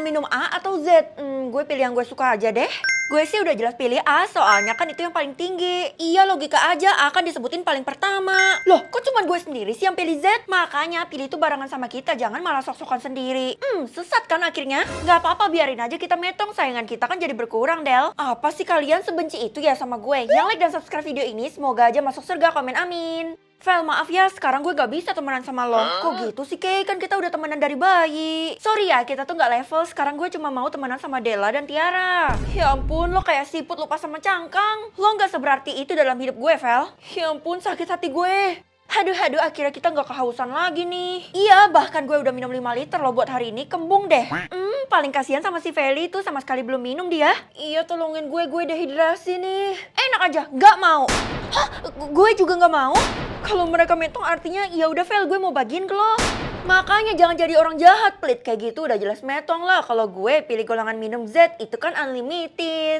golongan minum A atau Z? Gue pilih yang gue suka aja deh. Gue sih udah jelas pilih A, soalnya kan itu yang paling tinggi. Iya, logika aja A kan disebutin paling pertama. Loh, kok cuma gue sendiri sih yang pilih Z? Makanya pilih itu barengan sama kita, jangan malah sok-sokan sendiri. Sesat kan akhirnya? Gak apa-apa, biarin aja kita metong, saingan kita kan jadi berkurang, Del. Apa sih kalian sebenci itu ya sama gue? Yang like dan subscribe video ini, semoga aja masuk surga, komen amin. Vel, maaf ya, sekarang gue gak bisa temenan sama lo. Kok gitu sih, Kay? Kan kita udah temenan dari bayi. Sorry ya, kita tuh gak level. Sekarang gue cuma mau temenan sama Della dan Tiara. Ya ampun, lo kayak siput lupa sama cangkang. Lo gak seberarti itu dalam hidup gue, Vel. Ya ampun, sakit hati gue. Aduh, akhirnya kita gak kehausan lagi nih. Iya, bahkan gue udah minum 5 liter loh buat hari ini. Kembung deh. Paling kasihan sama si Feli tuh, sama sekali belum minum dia. Iya, tolongin gue dehidrasi nih. Enak aja, gak mau. Hah? Gue juga gak mau? Kalau mereka metong artinya ya udah Vel, gue mau bagiin ke lo. Makanya jangan jadi orang jahat, pelit kayak gitu udah jelas metong lah. Kalau gue pilih golongan minum Z, itu kan unlimited.